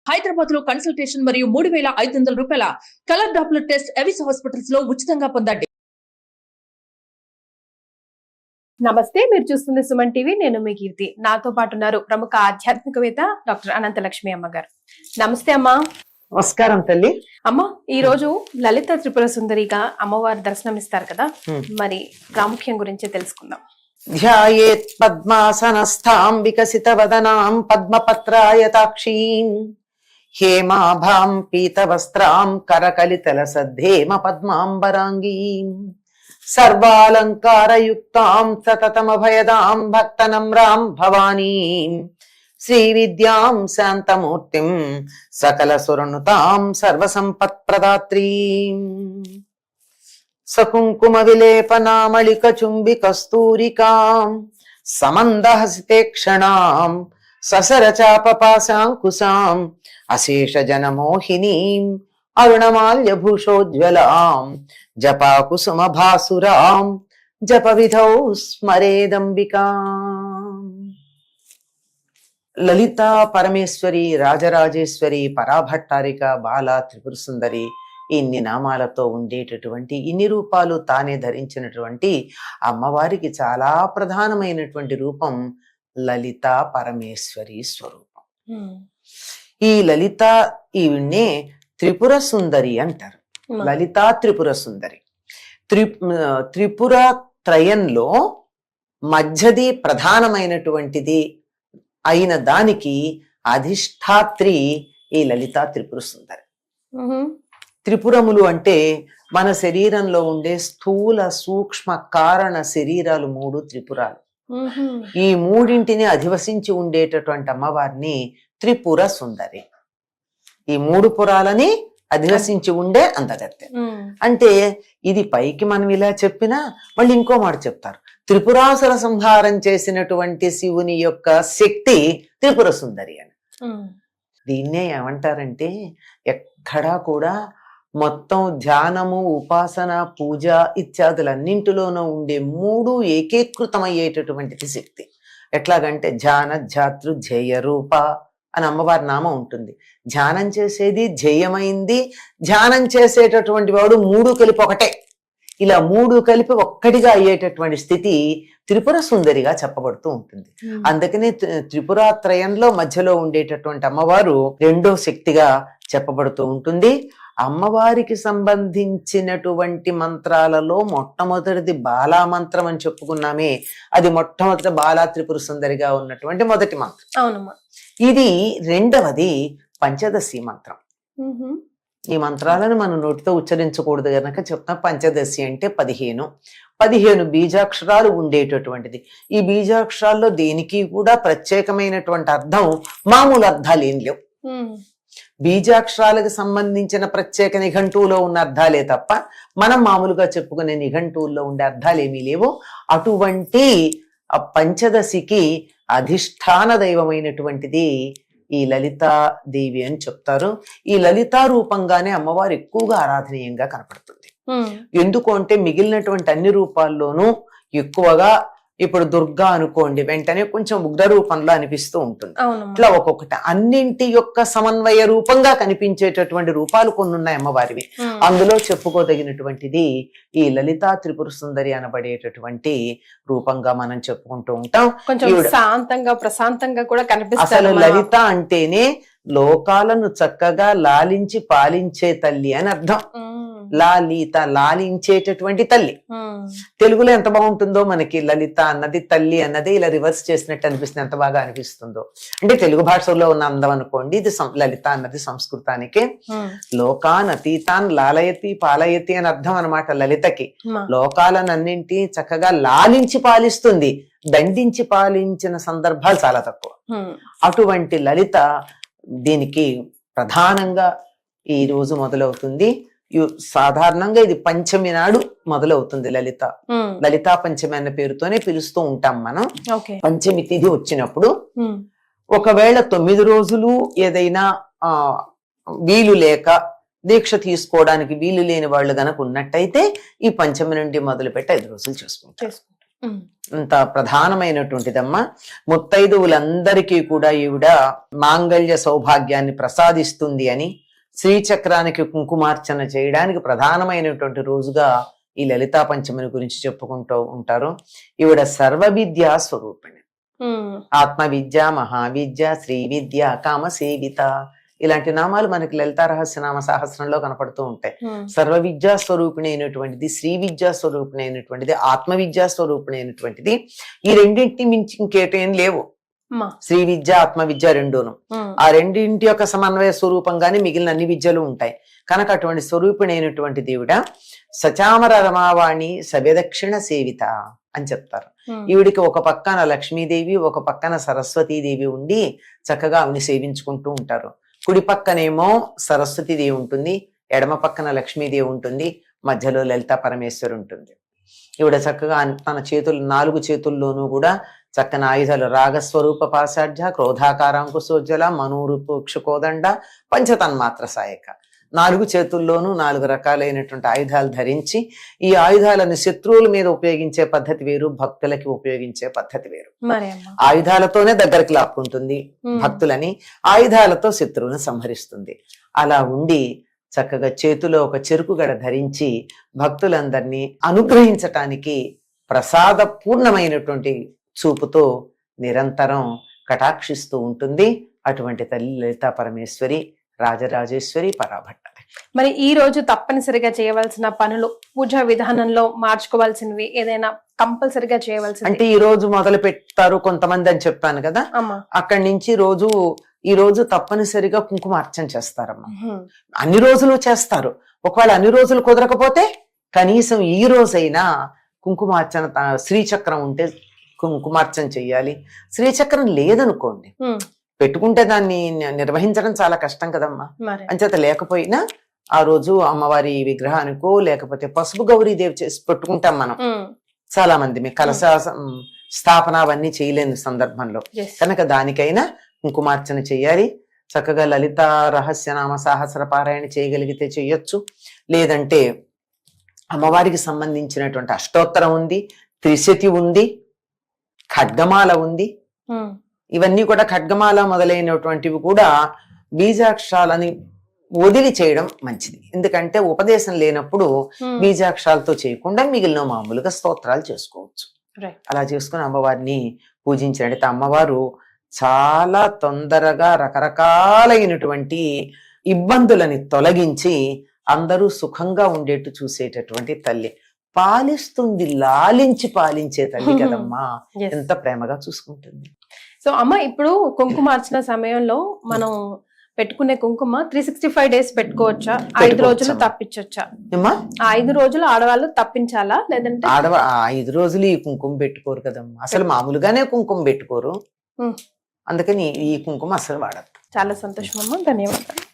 హైదరాబాద్ లో కన్సల్టేషన్ మరియు 3,500 రూపాయల colour Doppler test Avis hospitals లో ఉచితంగా పొందండి. నమస్తే, మీరు చూస్తుంది సుమన్ టీవీ. నేను మీ కీర్తి. నాతో పాటు ఉన్నారు ప్రముఖ ఆధ్యాత్మికవేత్త డాక్టర్ అనంతలక్ష్మి అమ్మగారు. నమస్తే అమ్మా. నమస్కారం తల్లి. అమ్మ, ఈ రోజు లలిత త్రిపుర సుందరిగా అమ్మవారి దర్శనం ఇస్తారు కదా, మరి ప్రాముఖ్యం గురించి తెలుసుకుందాం. ధ్యాయేత్ పద్మాసనస్థాం వికసిత వదనాం పద్మపత్రాయతాక్షీం హేమాభాం పీతవస్త్రాం కరకలితల సద్ధేమ పద్మాంబరాంగీం సర్వాలంకారయుక్తాం సతతమభయదాం భక్తనమ్రాం భవానీం శ్రీవిద్యాం శాంతమూర్తిం సకల సురనుతాం సర్వసంపత్ప్రదాత్రీం సకుంకుమ విలేపనామళిక చుంబి కస్తూరికాం సమందహసితే క్షణాం ససరచాపపాశాంకుశాం అశేష జనమోహినీం అరుణమాల్యభూషోజ్వలాం జపాకుసుమభాసురాం జపవిధౌ స్మరేదంబికాం. లలిత పరమేశ్వరి, రాజరాజేశ్వరి, పరాభట్టారిక, బాల, త్రిపుర సుందరి, ఇన్ని నామాలతో ఉండేటటువంటి, ఇన్ని రూపాలు తానే ధరించినటువంటి అమ్మవారికి చాలా ప్రధానమైనటువంటి రూపం లలిత పరమేశ్వరి స్వరూపం. ఈ లలిత ఈవిడ్నే త్రిపుర సుందరి అంటారు. లలిత త్రిపుర సుందరి. త్రిపుర త్రయంలో మధ్యది ప్రధానమైనటువంటిది అయిన దానికి అధిష్టాత్రి ఈ లలిత త్రిపుర సుందరి. త్రిపురములు అంటే మన శరీరంలో ఉండే స్థూల సూక్ష్మ కారణ శరీరాలు 3 త్రిపురాలు. ఈ మూడింటిని అధివసించి ఉండేటటువంటి అమ్మవారిని త్రిపుర సుందరి. ఈ 3 పురాలని అధివసించి ఉండే అందగత్తె. అంటే ఇది పైకి మనం ఇలా చెప్పినా మళ్ళీ ఇంకో మాట చెప్తారు, త్రిపురాసుర సంహారం చేసినటువంటి శివుని యొక్క శక్తి త్రిపుర సుందరి అని. దీన్నే ఏమంటారంటే ఎక్కడా కూడా మొత్తం ధ్యానము, ఉపాసన, పూజ ఇత్యాదులన్నింటిలోనూ ఉండే 3 ఏకీకృతమయ్యేటటువంటిది శక్తి. ఎట్లాగంటే ధ్యాన ధ్యాతృ ధ్యేయ రూప అని అమ్మవారి నామం ఉంటుంది. ధ్యానం చేసేది ధ్యేయమైంది, ధ్యానం చేసేటటువంటి వాడు 3 కలిపి ఒకటే. ఇలా 3 కలిపి ఒక్కటిగా అయ్యేటటువంటి స్థితి త్రిపుర సుందరిగా చెప్పబడుతూ ఉంటుంది. అందుకనే త్రిపురాత్రయంలో మధ్యలో ఉండేటటువంటి అమ్మవారు 2వ శక్తిగా చెప్పబడుతూ ఉంటుంది. అమ్మవారికి సంబంధించినటువంటి మంత్రాలలో మొట్టమొదటిది బాలా మంత్రం అని చెప్పుకున్నామే, అది మొట్టమొదటి బాలా త్రిపుర సుందరిగా ఉన్నటువంటి మొదటి మంత్రం. ఇది 2వది పంచదశి మంత్రం. ఈ మంత్రాలను మనం నోటితో ఉచ్చరించకూడదు కనుక చెప్తాం. పంచదశి అంటే 15 బీజాక్షరాలు ఉండేటటువంటిది. ఈ బీజాక్షరాల్లో దేనికి కూడా ప్రత్యేకమైనటువంటి అర్థం, మామూలు అర్థాలు ఏం లేవు. బీజాక్షరాలకు సంబంధించిన ప్రత్యేక నిఘంటువులో ఉన్న అర్థాలే తప్ప మనం మామూలుగా చెప్పుకునే నిఘంటువుల్లో ఉండే అర్థాలు ఏమీ లేవు. అటువంటి పంచదశికి అధిష్టాన దైవమైనటువంటిది ఈ లలితాదేవి అని చెప్తారు. ఈ లలితా రూపంగానే అమ్మవారు ఎక్కువగా ఆరాధనీయంగా కనపడుతుంది. ఎందుకు అంటే మిగిలినటువంటి అన్ని రూపాల్లోనూ ఎక్కువగా, ఇప్పుడు దుర్గా అనుకోండి, వెంటనే కొంచెం ఉగ్ర రూపంలో అనిపిస్తూ ఉంటుంది. ఇట్లా ఒక్కొక్కటి అన్నింటి యొక్క సమన్వయ రూపంగా కనిపించేటటువంటి రూపాలు కొన్ని ఉన్నాయి అమ్మవారివి. అందులో చెప్పుకోదగినటువంటిది ఈ లలితా త్రిపుర సుందరి అనబడేటటువంటి రూపంగా మనం చెప్పుకుంటూ ఉంటాం. శాంతంగా ప్రశాంతంగా కూడా కనిపిస్తుంది. అసలు లలిత అంటేనే లోకాలను చక్కగా లాలించి పాలించే తల్లి అని అర్థం. లాలిత, లాలించేటటువంటి తల్లి. తెలుగులో ఎంత బాగుంటుందో మనకి. లలిత అన్నది, తల్లి అన్నది ఇలా రివర్స్ చేసినట్టు అనిపిస్తుంది. ఎంత బాగా అనిపిస్తుందో అంటే తెలుగు భాషలో ఉన్న అందం అనుకోండి. ఇది లలిత అన్నది సంస్కృతానికి లోకాన్ అతీతాన్ లాలయతి పాలయతి అని అర్థం అనమాట. లలితకి లోకాలనన్నింటి చక్కగా లాలించి పాలిస్తుంది. దండించి పాలించిన సందర్భాలు చాలా తక్కువ. అటువంటి లలిత దీనికి ప్రధానంగా ఈ రోజు మొదలవుతుంది. సాధారణంగా ఇది పంచమి నాడు మొదలవుతుంది. లలితా పంచమి అన్న పేరుతోనే పిలుస్తూ ఉంటాం మనం. పంచమి తిథి వచ్చినప్పుడు ఒకవేళ 9 రోజులు ఏదైనా వీలు లేక దీక్ష తీసుకోవడానికి వీలు లేని వాళ్ళు గనక ఉన్నట్టయితే ఈ పంచమి నుండి మొదలుపెట్టి 5 రోజులు చేసుకుంటారు. అంత ప్రధానమైనటువంటిదమ్మా. ముత్తైదువులందరికీ కూడా ఈవిడ మాంగళ్య సౌభాగ్యాన్ని ప్రసాదిస్తుంది అని శ్రీచక్రానికి కుంకుమార్చన చేయడానికి ప్రధానమైనటువంటి రోజుగా ఈ లలితా పంచమిని గురించి చెప్పుకుంటూ ఉంటారు. ఈవిడ సర్వ విద్యా స్వరూపిణి. ఆత్మ విద్య, మహావిద్య, శ్రీ విద్య, కామ సేవిత, ఇలాంటి నామాలు మనకి లలితా రహస్యనామ సహస్రంలో కనపడుతూ ఉంటాయి. సర్వ విద్యా స్వరూపిణి అయినటువంటిది, శ్రీ విద్యా స్వరూపిణి అయినటువంటిది, ఆత్మ విద్యా స్వరూపిణి అయినటువంటిది. ఈ రెండింటిని మించి ఇంకేటేం లేవు. శ్రీ విద్య, ఆత్మ విద్య రెండును. ఆ రెండింటి యొక్క సమన్వయ స్వరూపంగానే మిగిలిన అన్ని విద్యలు ఉంటాయి. కనుక అటువంటి స్వరూపిణి అయినటువంటి దేవుడ సచామర రమావాణి సవ్యదక్షిణ సేవిత అని చెప్తారు. ఈవిడికి ఒక పక్కన లక్ష్మీదేవి, ఒక పక్కన సరస్వతీదేవి ఉండి చక్కగా ఆవిని సేవించుకుంటూ ఉంటారు. కుడి పక్కనేమో సరస్వతీదేవి ఉంటుంది, ఎడమ పక్కన లక్ష్మీదేవి ఉంటుంది, మధ్యలో లలితా పరమేశ్వరు ఉంటుంది. ఈవిడ చక్కగా తన చేతులు 4 చేతుల్లోనూ కూడా చక్కని ఆయుధాలు రాగస్వరూప పాశాఢ్య, క్రోధాకారాంకుశోజ్వల, మనూరుపోక్షుకోదండ, పంచతన్మాత్ర సాయక, 4 చేతుల్లోనూ 4 రకాలైనటువంటి ఆయుధాలు ధరించి ఈ ఆయుధాలను శత్రువుల మీద ఉపయోగించే పద్ధతి వేరు, భక్తులకి ఉపయోగించే పద్ధతి వేరు. ఆయుధాలతోనే దగ్గరికి లాక్కుంటుంది భక్తులని, ఆయుధాలతో శత్రువులను సంహరిస్తుంది. అలా ఉండి చక్కగా చేతిలో ఒక చెరుకు గడ ధరించి భక్తులందరినీ అనుగ్రహించటానికి ప్రసాద పూర్ణమైనటువంటి చూపుతో నిరంతరం కటాక్షిస్తూ ఉంటుంది. అటువంటి తల్లి లలితా పరమేశ్వరి, రాజరాజేశ్వరి, పరాభట్ట. మరి ఈ రోజు తప్పనిసరిగా చేయవలసిన పనులు, పూజా విధానంలో మార్చుకోవాల్సినవి ఏదైనా కంపల్సరిగా చేయవలసింది అంటే ఈ రోజు మొదలు పెడతారు కొంతమంది అని చెప్పాను కదా. అక్కడి నుంచి ఈ రోజు తప్పనిసరిగా కుంకుమార్చన చేస్తారమ్మా. అన్ని రోజులు చేస్తారు. ఒకవేళ అన్ని రోజులు కుదరకపోతే కనీసం ఈ రోజైనా కుంకుమార్చన, శ్రీచక్రం ఉంటే కుంకుమార్చన చెయ్యాలి. శ్రీచక్రం లేదనుకోండి, పెట్టుకుంటే దాన్ని నిర్వహించడం చాలా కష్టం కదమ్మా. అంచేత లేకపోయినా ఆ రోజు అమ్మవారి విగ్రహానికో లేకపోతే పసుపు గౌరీదేవి చేసి పెట్టుకుంటాం మనం. చాలా మంది మీ కలశ స్థాపన అవన్నీ చేయలేని సందర్భంలో కనుక దానికైనా కుంకుమార్చన చెయ్యాలి. చక్కగా లలిత రహస్యనామ సహస్ర పారాయణ చేయగలిగితే చెయ్యొచ్చు. లేదంటే అమ్మవారికి సంబంధించినటువంటి అష్టోత్తరం ఉంది, త్రిశతి ఉంది, ఖడ్గమాల ఉంది. ఇవన్నీ కూడా ఖడ్గమాల మొదలైనటువంటివి కూడా బీజాక్షరాలని వదిలి చేయడం మంచిది. ఎందుకంటే ఉపదేశం లేనప్పుడు బీజాక్షరాలతో చేయకుండా మిగిలిన మామూలుగా స్తోత్రాలు చేసుకోవచ్చు. అలా చేసుకుని అమ్మవారిని పూజించినట్లయితే అమ్మవారు చాలా తొందరగా రకరకాలైనటువంటి ఇబ్బందులని తొలగించి అందరూ సుఖంగా ఉండేట్టు చూసేటటువంటి తల్లి. పాలిస్తుంది, లాలించి పాలించే తల్లి కదమ్మా. ఎంత ప్రేమగా చూసుకుంటుంది. సో అమ్మ, ఇప్పుడు కుంకుమార్చన సమయంలో మనం పెట్టుకునే కుంకుమ 365 డేస్ పెట్టుకోవచ్చా? 5 రోజులు తప్పించొచ్చా? 5 రోజులు ఆడవాళ్ళు తప్పించాలా? లేదంటే 5 రోజులు ఈ కుంకుమ పెట్టుకోరు కదమ్మా. అసలు మామూలుగానే కుంకుమ పెట్టుకోరు. అందుకని ఈ కుంకుమ అసలు వాడదు. చాలా సంతోషం అమ్మ, ధన్యవాదాలు.